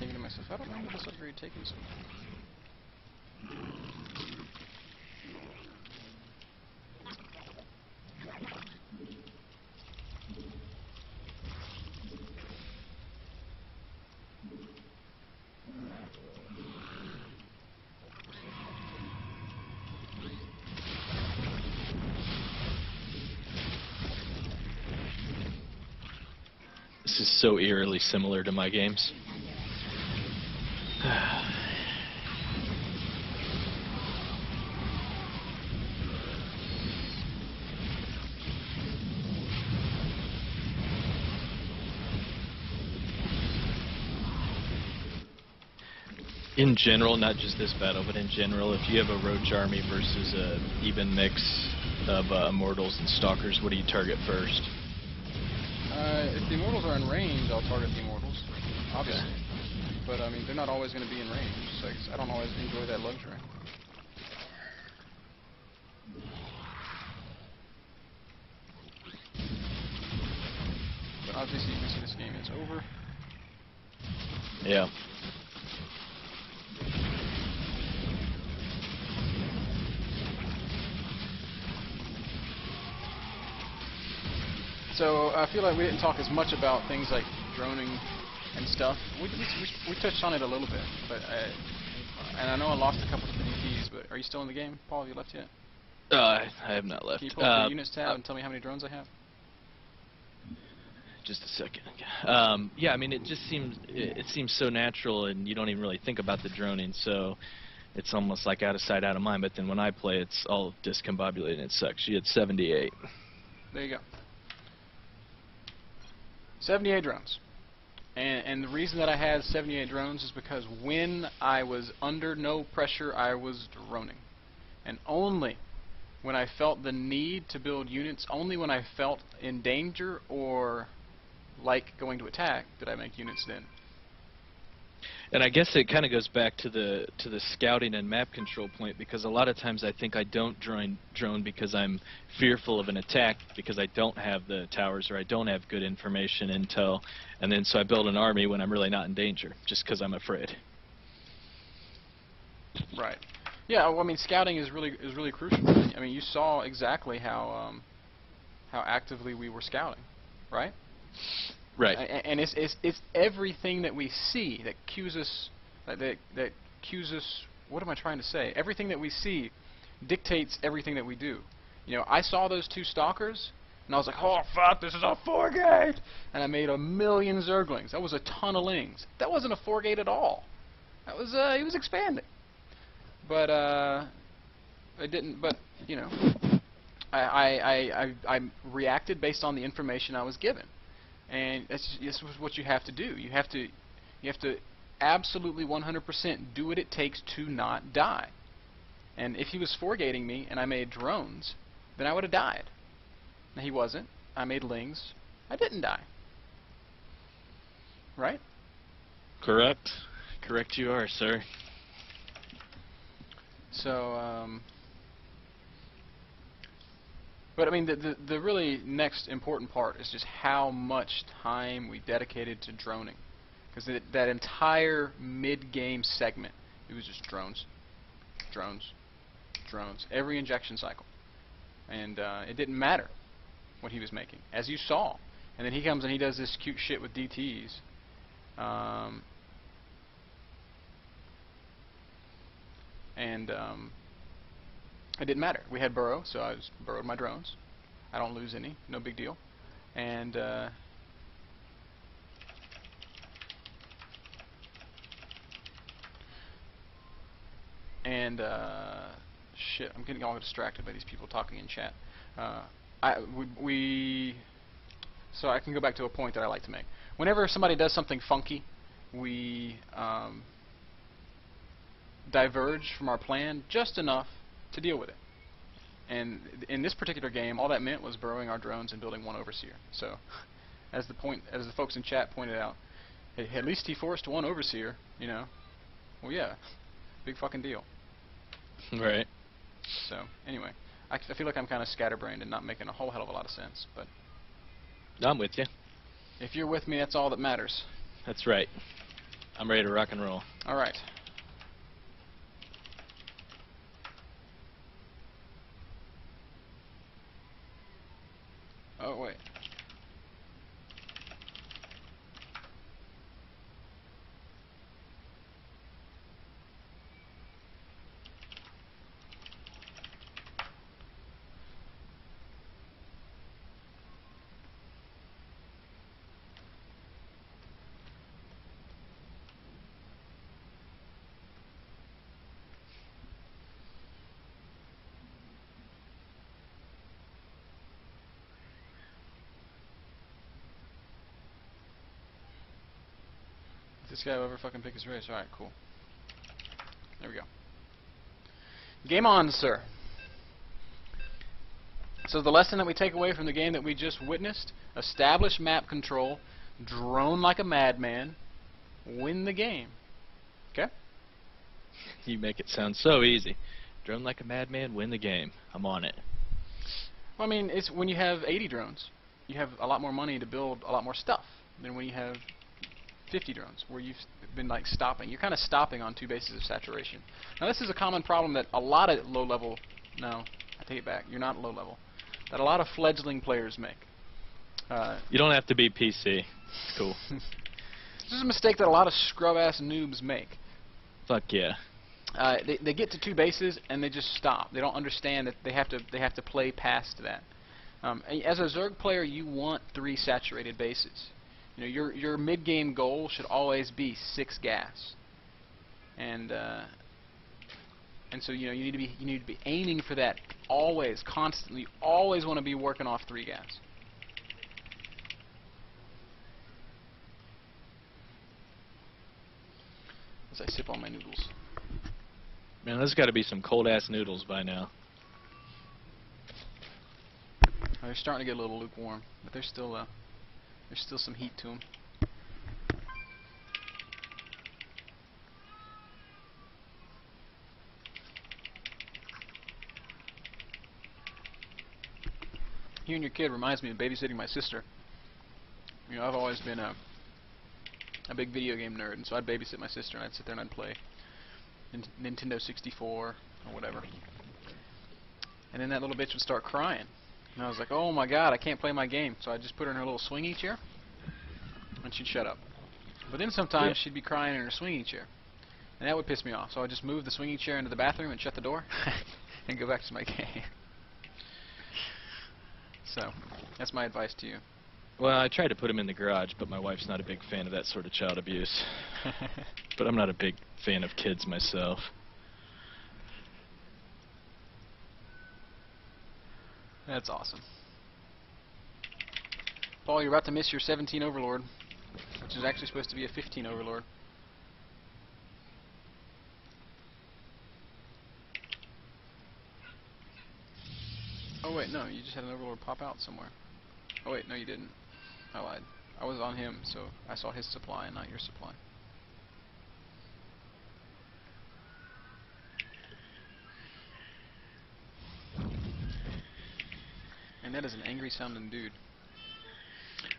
thinking to myself, I don't remember this upgrade taking so long. This is so eerily similar to my games. In general, not just this battle, but in general, if you have a roach army versus a even mix of immortals and stalkers, what do you target first? If the immortals are in range, I'll target the immortals, obviously. Okay. But I mean, they're not always going to be in range, so I don't always enjoy that luxury. But obviously, you can see this game is over. Yeah. So I feel like we didn't talk as much about things like droning and stuff. We touched on it a little bit, but and I know I lost a couple to the DTs. But are you still in the game, Paul? Have you left yet? I have not left. Can you pull up your units tab and tell me how many drones I have? Just a second. Yeah, I mean, it just seems so natural, and you don't even really think about the droning, so it's almost like out of sight, out of mind. But then when I play, it's all discombobulated and it sucks. She had 78. There you go. 78 drones. And the reason that I had 78 drones is because when I was under no pressure, I was droning. And only when I felt the need to build units, only when I felt in danger or like going to attack, did I make units then. And I guess it kind of goes back to the scouting and map control point, because a lot of times I think I don't drone because I'm fearful of an attack, because I don't have the towers or I don't have good information intel, and then so I build an army when I'm really not in danger, just because I'm afraid. Right. Yeah. Well, I mean, scouting is really crucial. I mean, you saw exactly how actively we were scouting, right? Right. And it's everything that we see that cues us, that cues us. What am I trying to say? Everything that we see dictates everything that we do. You know, I saw those two stalkers, and I was like, oh fuck, this is a 4-gate! And I made a million zerglings. That was a ton of lings. That wasn't a 4-gate at all. That was he was expanding. But I didn't. But you know, I reacted based on the information I was given. And this is what you have to do. You have to absolutely 100% do what it takes to not die. And if he was 4-gating me and I made drones, then I would have died. Now he wasn't. I made lings. I didn't die. Right? Correct. Correct you are, sir. So, but I mean, the really next important part is just how much time we dedicated to droning, because that entire mid-game segment, it was just drones, drones, drones, every injection cycle, and it didn't matter what he was making, as you saw. And then he comes and he does this cute shit with DTs. It didn't matter. We had burrow, so I just burrowed my drones. I don't lose any, no big deal. And shit, I'm getting all distracted by these people talking in chat. So I can go back to a point that I like to make. Whenever somebody does something funky, we diverge from our plan just enough to deal with it. And in this particular game, all that meant was burrowing our drones and building one overseer. So, as the folks in chat pointed out, hey, at least he forced one overseer, you know. Well, yeah, big fucking deal. Right. So, anyway, I feel like I'm kind of scatterbrained and not making a whole hell of a lot of sense, but I'm with you. if you're with me, that's all that matters. That's right. I'm ready to rock and roll. All right. Oh, wait. This guy will ever fucking pick his race. Alright, cool. There we go. Game on, sir. So the lesson that we take away from the game that we just witnessed: establish map control, drone like a madman, win the game. Okay? You make it sound so easy. Drone like a madman, win the game. I'm on it. Well, I mean, it's when you have 80 drones, you have a lot more money to build a lot more stuff than when you have 50 drones, where you've been like stopping. You're kind of stopping on 2 bases of saturation. Now this is a common problem that a lot of low-level, no, I take it back, you're not low-level, that a lot of fledgling players make. You don't have to be PC. It's cool. This is a mistake that a lot of scrub-ass noobs make. Fuck yeah. They get to 2 bases and they just stop. They don't understand that they have to play past that. As a Zerg player, you want 3 saturated bases. You know, your mid-game goal should always be 6 gas, and so you know you need to be aiming for that always, constantly. You always want to be working off 3 gas. As I sip on my noodles. Man, there's got to be some cold-ass noodles by now. They're starting to get a little lukewarm, but there's still some heat to them. You and your kid reminds me of babysitting my sister. You know, I've always been a big video game nerd, and so I'd babysit my sister, and I'd sit there and I'd play Nintendo 64 or whatever. And then that little bitch would start crying. And I was like, oh my god, I can't play my game. So I'd just put her in her little swingy chair, and she'd shut up. But then sometimes she'd be crying in her swinging chair, and that would piss me off. So I'd just move the swinging chair into the bathroom and shut the door and go back to my game. So that's my advice to you. Well, I tried to put him in the garage, but my wife's not a big fan of that sort of child abuse. But I'm not a big fan of kids myself. That's awesome. Paul, you're about to miss your 17 Overlord, which is actually supposed to be a 15 Overlord. Oh wait, no, you just had an Overlord pop out somewhere. Oh wait, no you didn't. I lied. I was on him, so I saw his supply and not your supply. And that is an angry sounding dude.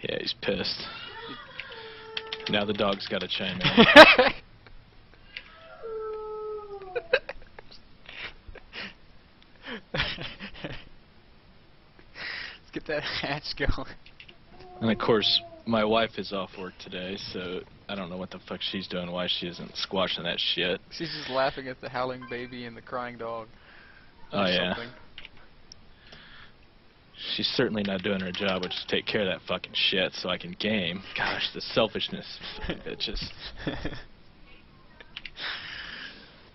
Yeah, he's pissed. Now the dog's got to chime in. Let's get that hatch going. And of course, my wife is off work today, so I don't know what the fuck she's doing, why she isn't squashing that shit. She's just laughing at the howling baby and the crying dog. Oh yeah. She's certainly not doing her job, which is take care of that fucking shit so I can game. Gosh, the selfishness, bitches.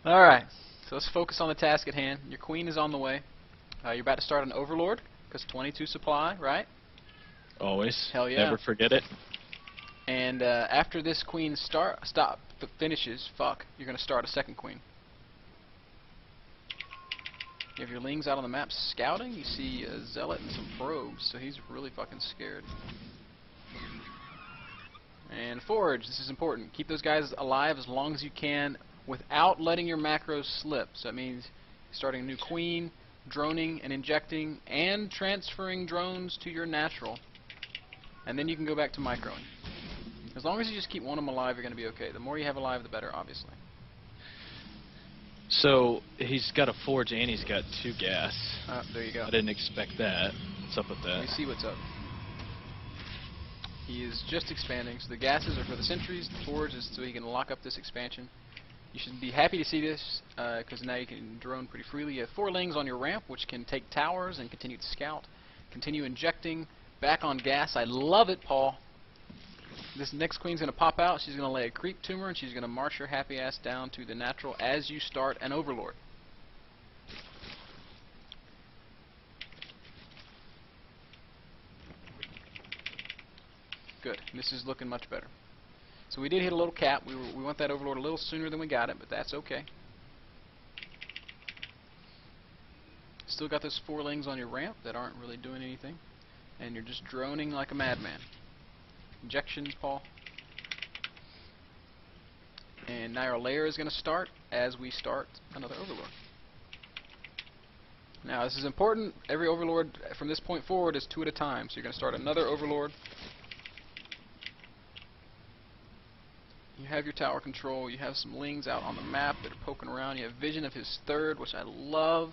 Alright, so let's focus on the task at hand. Your queen is on the way. You're about to start an Overlord, because 22 supply, right? Always. Hell yeah. Never forget it. And after this queen finishes, you're going to start a second queen. You have your Lings out on the map scouting. You see a Zealot and some probes, so he's really fucking scared. And Forge, this is important. Keep those guys alive as long as you can without letting your macros slip. So that means starting a new queen, droning and injecting, and transferring drones to your natural. And then you can go back to microing. As long as you just keep one of them alive, you're going to be okay. The more you have alive, the better, obviously. So he's got a forge and he's got 2 gas. There you go. I didn't expect that. What's up with that? Let me see what's up. He is just expanding, so the gases are for the sentries, the forge is so he can lock up this expansion. You should be happy to see this, because now you can drone pretty freely. You have 4 lings on your ramp, which can take towers and continue to scout. Continue injecting, back on gas. I love it, Paul. This next queen's going to pop out, she's going to lay a creep tumor, and she's going to march her happy ass down to the natural as you start an overlord. Good. This is looking much better. So we did hit a little cap. We want that overlord a little sooner than we got it, but that's okay. Still got those 4 lings on your ramp that aren't really doing anything, and you're just droning like a madman. Injections, Paul. And now our layer is going to start as we start another overlord. Now this is important. Every overlord from this point forward is 2 at a time. So you're going to start another overlord. You have your tower control. You have some lings out on the map that are poking around. You have vision of his 3rd, which I love.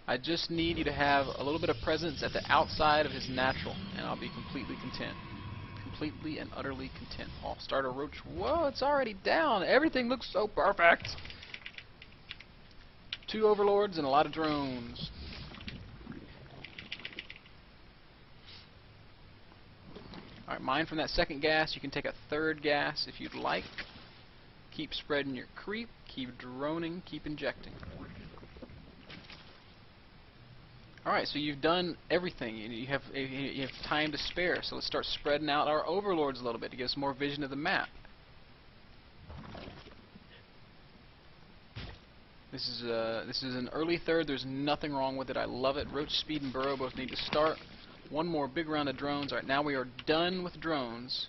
I just need you to have a little bit of presence at the outside of his natural, and I'll be completely content. Completely and utterly content. I'll start a roach. Whoa, it's already down. Everything looks so perfect. 2 overlords and a lot of drones. Alright, mine from that 2nd gas. You can take a 3rd gas if you'd like. Keep spreading your creep. Keep droning. Keep injecting. Alright, so you've done everything. You have time to spare. So let's start spreading out our overlords a little bit to give us more vision of the map. This is an early 3rd. There's nothing wrong with it. I love it. Roach, speed, and burrow both need to start. One more big round of drones. Alright, now we are done with drones.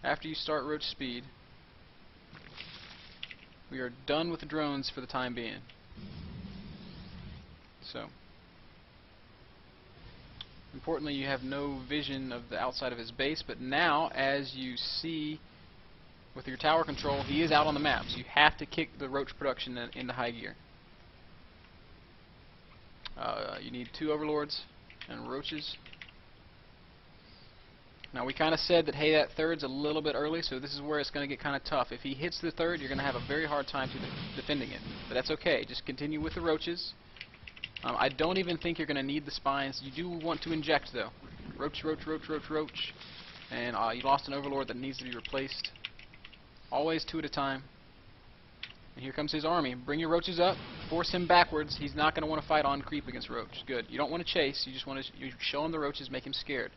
After you start roach speed, we are done with the drones for the time being. So, importantly, you have no vision of the outside of his base, but now, as you see with your tower control, he is out on the map, so you have to kick the roach production into high gear. You need 2 overlords and roaches. Now we kind of said that, hey, that 3rd's a little bit early, so this is where it's going to get kind of tough. If he hits the 3rd, you're going to have a very hard time defending it. But that's okay. Just continue with the roaches. I don't even think you're going to need the spines. You do want to inject, though. Roach, roach, roach, roach, roach. And you lost an overlord that needs to be replaced. Always 2 at a time. And here comes his army. Bring your roaches up. Force him backwards. He's not going to want to fight on creep against roach. Good. You don't want to chase. You just want to show him the roaches, make him scared.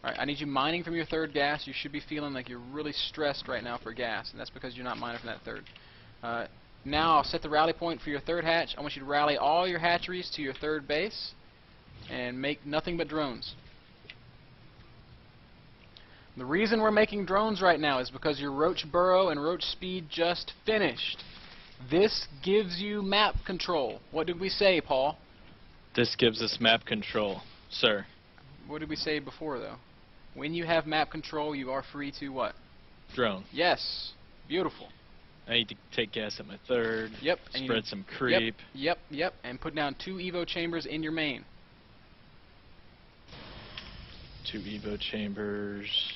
Alright, I need you mining from your 3rd gas. You should be feeling like you're really stressed right now for gas, and that's because you're not mining from that 3rd. Now I'll set the rally point for your 3rd hatch. I want you to rally all your hatcheries to your 3rd base and make nothing but drones. The reason we're making drones right now is because your roach burrow and roach speed just finished. This gives you map control. What did we say, Paul? This gives us map control, sir. What did we say before, though? When you have map control, you are free to what? Drone. Yes. Beautiful. I need to take gas at my 3rd. Yep. Spread some creep. Yep. And put down 2 Evo chambers in your main. 2 Evo chambers.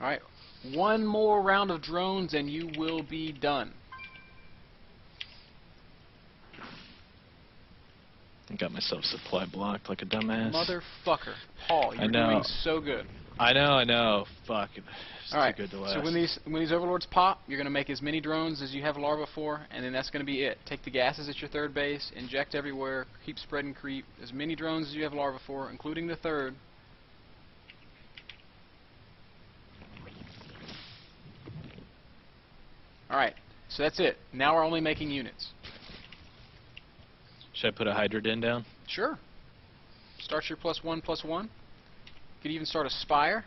Alright. 1 more round of drones and you will be done. I got myself supply blocked like a dumbass. Motherfucker. Paul, you're doing so good. I know. Fuck. It's too good to last. So when these overlords pop, you're going to make as many drones as you have larvae for, and then that's going to be it. Take the gases at your 3rd base, inject everywhere, keep spreading creep. As many drones as you have larvae for, including the 3rd. Alright, so that's it. Now we're only making units. Should I put a Hydrodin down? Sure. Start your +1/+1. You could even start a Spire.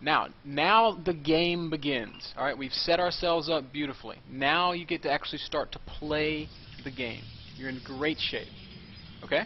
Now the game begins. Alright, we've set ourselves up beautifully. Now you get to actually start to play the game. You're in great shape. Okay?